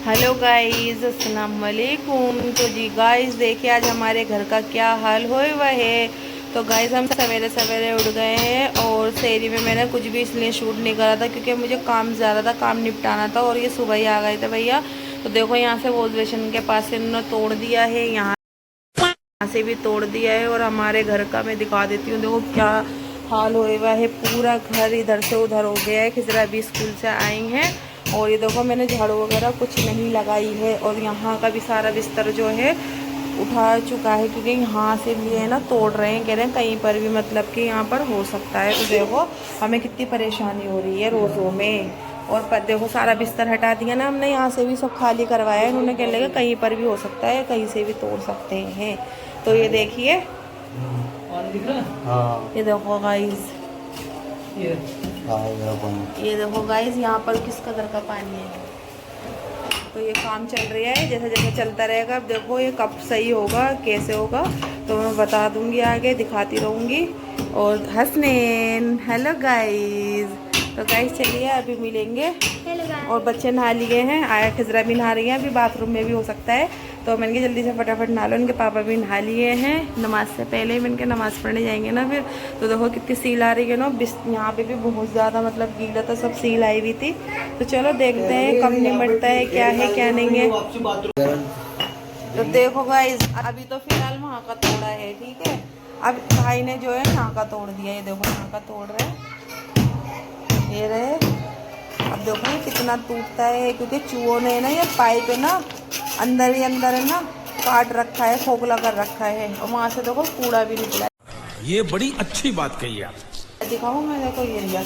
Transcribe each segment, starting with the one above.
Hello guys, अस्सलाम वालेकुम। तो जी गाइस देखिए आज हमारे घर का क्या हाल होए हुआ है। तो गाइस हम सवेरे सवेरे उठ गए हैं और शहरी में मैंने कुछ भी इसलिए शूट नहीं करा था क्योंकि मुझे काम ज़्यादा था, काम निपटाना था और ये सुबह ही आ गए थे भैया। तो देखो यहाँ से वॉश बेसिन के पास से इन्होंने तोड़ दिया है, यहाँ से भी तोड़ दिया है और हमारे घर का मैं दिखा देती हूँ। देखो क्या हाल होए हुआ है, पूरा घर इधर से उधर हो गया है। खिजरा भी स्कूल से आई हैं और ये देखो मैंने झाड़ू वगैरह कुछ नहीं लगाई है और यहाँ का भी सारा बिस्तर जो है उठा चुका है क्योंकि यहाँ से भी है ना तोड़ रहे हैं, कह रहे हैं कहीं पर भी मतलब कि यहाँ पर हो सकता है। तो देखो हमें कितनी परेशानी हो रही है रोज़ों में। और पर देखो सारा बिस्तर हटा दिया ना हमने, यहाँ से भी सब खाली करवाया है। इन्होंने कह लगा कहीं पर भी हो सकता है, कहीं से भी तोड़ सकते हैं। तो ये देखिए, हाँ ये देखो गाइस, ये देखो गाइस यहाँ पर किस कदर का पानी है। तो ये काम चल रहा है, जैसे जैसे चलता रहेगा। अब देखो ये कब सही होगा, कैसे होगा तो मैं बता दूंगी, आगे दिखाती रहूँगी। और हसनैन हेलो गाइस। तो गाइस चलिए अभी मिलेंगे। और बच्चे नहा लिए हैं, आया खिजरा भी नहा रही है, अभी बाथरूम में भी हो सकता है। तो मैंने जल्दी से फटाफट नहा लो। इनके पापा भी नहा लिए हैं, नमाज से पहले ही इनके नमाज़ पढ़ने जाएंगे ना फिर। तो देखो कितनी सील आ रही है ना, यहाँ पे भी बहुत ज़्यादा मतलब गीला था, सब सील आई हुई थी। तो चलो देखते हैं कब निमटता है, क्या है क्या नहीं है। तो देखो गाइस अभी तो फिलहाल वहाँ का तोड़ा है, ठीक है। अब भाई ने जो है यहाँ का तोड़ दिया, ये देखो यहाँ का तोड़ रहे हैं, ये रहे। अब देखो ये कितना टूटता है क्योंकि चूहों ने ना ये पाइप है ना अंदर ही अंदर है ना काट रखा है, खोखला कर रखा है और वहाँ से देखो कूड़ा भी निकला है। ये बड़ी अच्छी बात कही आप। दिखाऊँ मैं, देखो ये लिया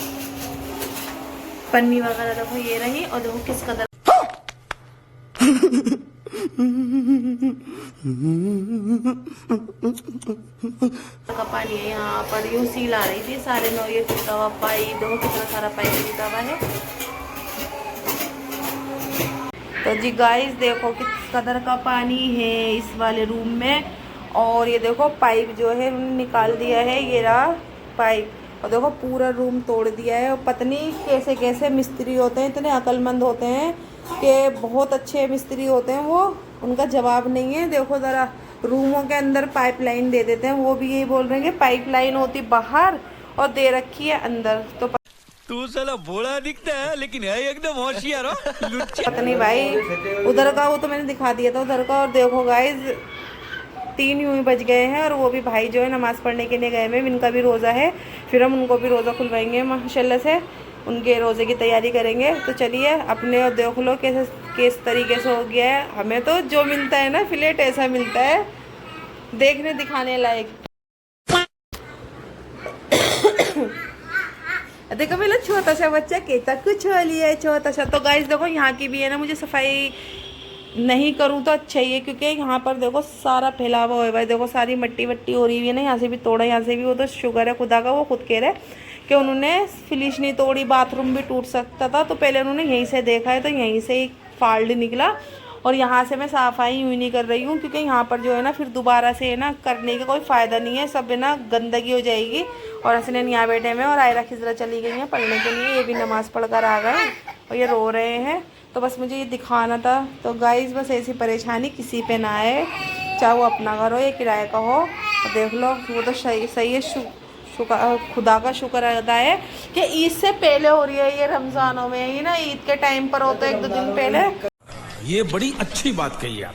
पन्नी वगैरह, देखो ये रही। और देखो किस कदर का पानी है, यहाँ पर यूं सील आ रही थी सारे नो। ये टूटा हुआ पाइप, देखो कितना सारा पाइप टूटा हुआ है। तो जी गाइस देखो किस कदर का पानी है इस वाले रूम में। और ये देखो पाइप जो है उन्होंने निकाल दिया है, ये रहा पाइप। और देखो पूरा रूम तोड़ दिया है। और पता नहीं कैसे कैसे मिस्त्री होते हैं, इतने अक्लमंद होते हैं कि बहुत अच्छे मिस्त्री होते हैं वो, उनका जवाब नहीं है। देखो ज़रा रूमों के अंदर पाइपलाइन दे देते हैं, वो भी यही बोल रहे हैं कि पाइपलाइन होती बाहर और दे रखी है अंदर। तो तू साला भोला दिखता है लेकिन है एकदम होशियार हो। पता नहीं भाई उधर का, वो तो मैंने दिखा दिया था उधर का। और देखो गाइज 3 यूं ही बज गए हैं और वो भी भाई जो है नमाज़ पढ़ने के लिए गए हैं। इनका भी रोज़ा है, फिर हम उनको भी रोज़ा खुलवाएंगे माशाल्लाह से, उनके रोज़े की तैयारी करेंगे। तो चलिए अपने और देख लो कैसे किस तरीके से हो गया है। हमें तो जो मिलता है ना फिलेट ऐसा मिलता है, देखने दिखाने लायक। देखो मेरा छोटा सा बच्चा कहता कुछ हो लिया छोटा सा। तो गाइस देखो यहाँ की भी है ना, मुझे सफाई नहीं करूँ तो अच्छा ही है क्योंकि यहाँ पर देखो सारा फैला हुआ है भाई। देखो सारी मट्टी वट्टी हो रही है ना, यहाँ से भी तोड़ा यहाँ से भी। वो तो शुक्र है खुदा का, वो खुद कह रहे कि उन्होंने फिलिश नहीं तोड़ी, बाथरूम भी टूट सकता था। तो पहले उन्होंने यहीं से देखा है तो यहीं से ही फाल्ट निकला। और यहाँ से मैं सफाई यूँ नहीं कर रही हूँ क्योंकि यहाँ पर जो है ना फिर दोबारा से है ना करने का कोई फ़ायदा नहीं है, सब है ना गंदगी हो जाएगी। और हसनैन यहाँ बैठे हैं और आयरा खिजरा चली गई हैं पढ़ने के लिए, ये भी नमाज़ पढ़ कर आ गए और ये रो रहे हैं। तो बस मुझे ये दिखाना था। तो गाइस बस ऐसी परेशानी किसी पे ना आए, चाहे वो अपना घर हो या किराए का हो। तो देख लो वो तो सही सही है, खुदा का शुक्र अदा है कि ईद से पहले हो रही है ये, रमज़ानों में ही ना ईद के टाइम पर होता है 1-2 दिन पहले। ये बड़ी अच्छी बात कही आप।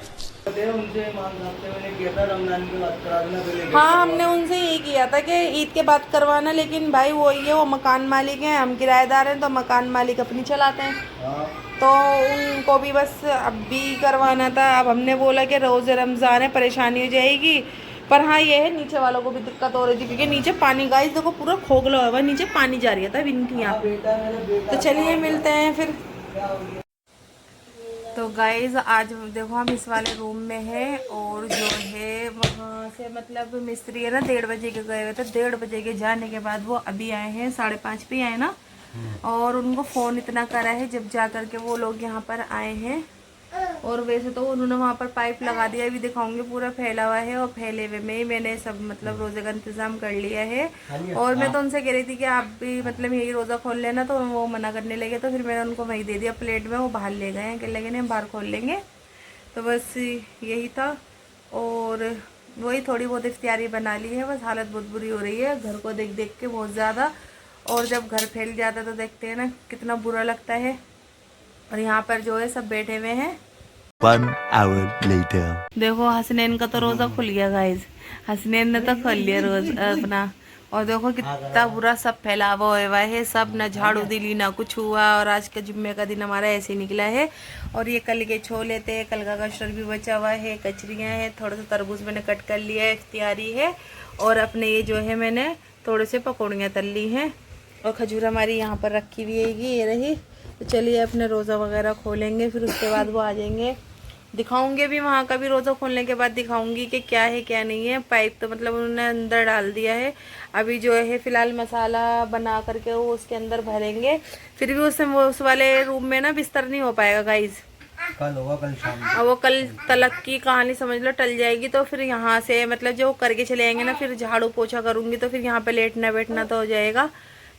हाँ हमने उनसे यही किया था कि ईद के बाद करवाना, लेकिन भाई वही है, वो मकान मालिक हैं, हम किराएदार हैं, तो मकान मालिक अपनी चलाते हैं। तो उनको भी बस अब भी करवाना था। अब हमने बोला कि रोज़े रमज़ान है, परेशानी हो जाएगी। पर हाँ ये है नीचे वालों को भी दिक्कत हो रही थी क्योंकि नीचे पानी गाइस देखो पूरा खोखला हुआ है, नीचे पानी जा रही था इनकी यहाँ। तो चलिए मिलते हैं फिर। तो गाइज़ आज देखो हम इस वाले रूम में हैं और जो है वहाँ से मतलब मिस्त्री है ना 1:30 बजे के गए हुए थे। 1:30 बजे के जाने के बाद वो अभी आए हैं, 5:30 पे आए ना। और उनको फ़ोन इतना करा है जब जा कर के वो लोग यहाँ पर आए हैं और वैसे तो उन्होंने वहाँ पर पाइप लगा दिया, अभी दिखाऊंगी, पूरा फैला हुआ है और फैले हुए में ही मैंने सब मतलब रोज़े का इंतज़ाम कर लिया है। और मैं तो उनसे कह रही थी कि आप भी मतलब यही रोज़ा खोल लेना, तो वो मना करने लगे, तो फिर मैंने उनको वही दे दिया प्लेट में, वो बाहर ले गए हैं, कह लगे नहीं हम बाहर खोल लेंगे। तो बस यही था। और वही थोड़ी बहुत इफ्तियारी बना ली है, बस हालत बहुत बुरी हो रही है घर को देख देख के बहुत ज़्यादा। और जब घर फैल जाता है तो देखते हैं ना कितना बुरा लगता है। और यहाँ पर जो है सब बैठे हुए हैं। 1 hour later. देखो हसनैन का तो रोज़ा खुल गया गाइज, हसनैन ने तो खोल लिया रोज अपना। और देखो कितना बुरा सब फैला हुआ है, सब ना झाड़ू दिली ना कुछ हुआ। और आज का जुम्मे का दिन हमारा ऐसे ही निकला है। और ये कल के छोले थे, कल का कस्टर्ड भी बचा हुआ है, कचरियाँ हैं, थोड़ा सा तरबूज मैंने कट कर लिया है, इफ्तियारी है। और अपने ये जो है मैंने थोड़े से पकौड़ियाँ तल ली हैं। और खजूर हमारी यहाँ पर रखी हुई है, ये रही। तो चलिए अपने रोज़ा वगैरह खोलेंगे, फिर उसके बाद वो आ जाएंगे, दिखाऊंगे भी वहाँ का भी। रोज़ा खोलने के बाद दिखाऊंगी कि क्या है क्या नहीं है। पाइप तो मतलब उन्होंने अंदर डाल दिया है, अभी जो है फ़िलहाल मसाला बना करके वो उसके अंदर भरेंगे। फिर भी उस वाले रूम में ना बिस्तर नहीं हो पाएगा गाइज, कल होगा, कल शाम में। और वो कल तलक की कहानी समझ लो टल जाएगी। तो फिर यहाँ से मतलब जो करके चले आएंगे ना, फिर झाड़ू पोछा करूँगी, तो फिर यहाँ पे लेटना बैठना तो हो जाएगा।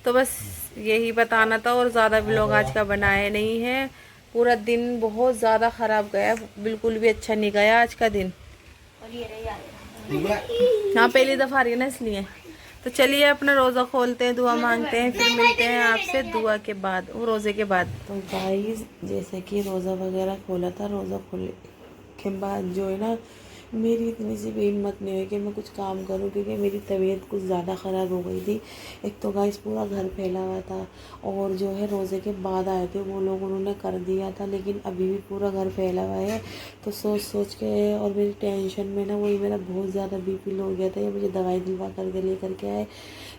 तो बस यही बताना था, और ज़्यादा व्लॉग आज का बनाया नहीं है। पूरा दिन बहुत ज़्यादा ख़राब गया, बिल्कुल भी अच्छा नहीं गया आज का दिन। हाँ पहली दफ़ा आ रही है ना इसलिए। तो चलिए अपना रोज़ा खोलते हैं, दुआ मांगते हैं, फिर मिलते हैं आपसे दुआ के बाद, वो रोज़े के बाद। तो गाइस जैसे कि रोज़ा वगैरह खोला था, रोज़ा खोलने के बाद जो है ना मेरी इतनी सी भी हिम्मत नहीं हुई कि मैं कुछ काम करूं, क्योंकि मेरी तबीयत कुछ ज़्यादा ख़राब हो गई थी। एक तो गाइस पूरा घर फैला हुआ था, और जो है रोज़े के बाद आए थे वो लोग, उन्होंने कर दिया था, लेकिन अभी भी पूरा घर फैला हुआ है। तो सोच सोच के और मेरी टेंशन में ना वही मेरा बहुत ज़्यादा BP लो हो गया था। ये मुझे दवाई दिलवा करके ले करके आए।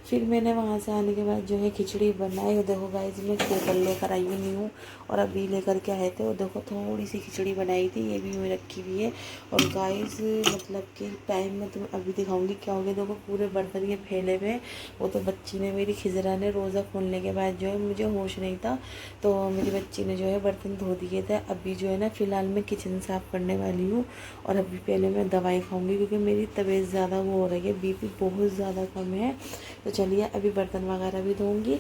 फिर मैंने वहाँ से आने के बाद जो है खिचड़ी बनाई। और देखो गाइस मैं कुकर लेकर आई हुई हूँ, और अभी लेकर के आए थे। और देखो थोड़ी सी खिचड़ी बनाई थी, ये भी मैं रखी हुई है। और गाइस मतलब कि टाइम में तुम्हें अभी दिखाऊंगी क्या हो गया। देखो पूरे बर्तन ये फैले हुए। वो तो बच्ची ने, मेरी खिजरा ने रोज़ा खोलने के बाद जो है, मुझे होश नहीं था, तो मेरी बच्ची ने जो है बर्तन धो दिए थे। अभी जो है ना फ़िलहाल मैं किचन साफ़ करने वाली हूँ, और अभी पहले मैं दवाई खाऊंगी, क्योंकि मेरी तबीयत ज़्यादा वो हो रही है, BP बहुत ज़्यादा कम है। तो चलिए अभी बर्तन वगैरह भी धोऊंगी।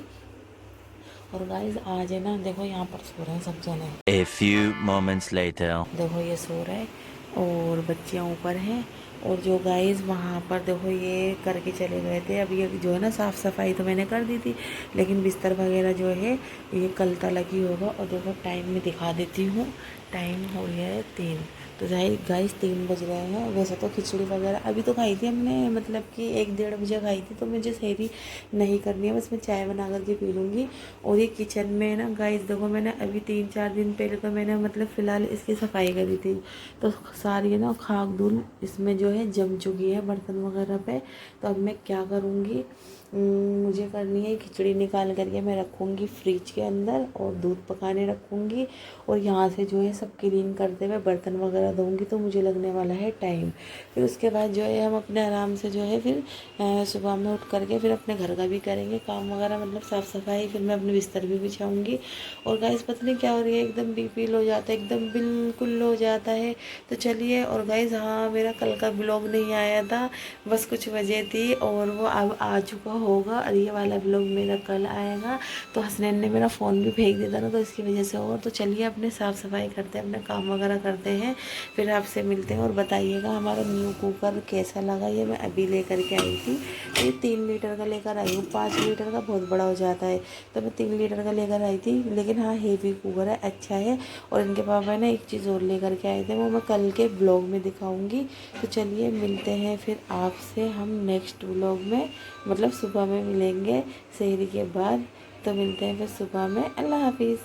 और गाइस आज है ना देखो यहाँ पर सो रहे हैं सब जने। A few moments later. देखो ये सो रहा है और बच्चियाँ ऊपर हैं। और जो गाइस वहाँ पर देखो ये करके चले गए थे। अभी जो है ना साफ़ सफाई तो मैंने कर दी थी, लेकिन बिस्तर वगैरह जो है ये कल तक ही होगा। और देखो टाइम में दिखा देती हूँ, टाइम हो गया है 3। तो गाइस 3 बज रहे हैं। वैसे तो खिचड़ी वगैरह अभी तो खाई थी हमने, मतलब कि 1-1:30 बजे खाई थी, तो मुझे सहरी नहीं करनी है, बस मैं चाय बना करके पी लूँगी। और ये किचन में ना गाइस देखो मैंने अभी 3-4 दिन पहले तो मैंने मतलब फ़िलहाल इसकी सफाई करी थी, तो सारी ना खाक धूल इसमें जो है जम चुकी है बर्तन वगैरह पे। तो अब मैं क्या करूँगी, मुझे करनी है खिचड़ी निकाल करके मैं रखूँगी फ्रिज के अंदर, और दूध पकाने रखूँगी, और यहाँ से जो है सब क्लीन करते हुए बर्तन वगैरह धोऊंगी। तो मुझे लगने वाला है टाइम। फिर उसके बाद जो है हम अपने आराम से जो है फिर सुबह में उठ करके फिर अपने घर का भी करेंगे काम वगैरह, मतलब साफ़ सफाई। फिर मैं अपने बिस्तर भी बिछाऊँगी। और गाइस पता नहीं क्या हो रही है, एकदम BP लो जाता है, एकदम बिल्कुल लो जाता है। तो चलिए। और गाइस हाँ मेरा कल का ब्लॉग नहीं आया था, बस कुछ वजह थी, और वो अब आ चुका होगा। और ये वाला ब्लॉग मेरा कल आएगा। तो हसनैन ने मेरा फ़ोन भी फेंक दिया था ना, तो इसकी वजह से। और तो चलिए अपने साफ़ सफाई करते हैं, अपने काम वगैरह करते हैं, फिर आपसे मिलते हैं। और बताइएगा हमारा न्यू कुकर कैसा लगा। ये मैं अभी लेकर के आई थी, ये 3 लीटर का लेकर आई हूँ। 5 लीटर का बहुत बड़ा हो जाता है, तो मैं 3 लीटर का लेकर आई थी। लेकिन हाँ हेवी कुकर है, अच्छा है। और इनके पापा ने एक चीज़ और लेकर के आए थे, वो मैं कल के ब्लॉग में दिखाऊंगी। तो चलिए मिलते हैं फिर आपसे हम नेक्स्ट ब्लॉग में, मतलब सुबह में मिलेंगे सहरी के बाद। तो मिलते हैं फिर सुबह में। अल्लाह हाफिज़।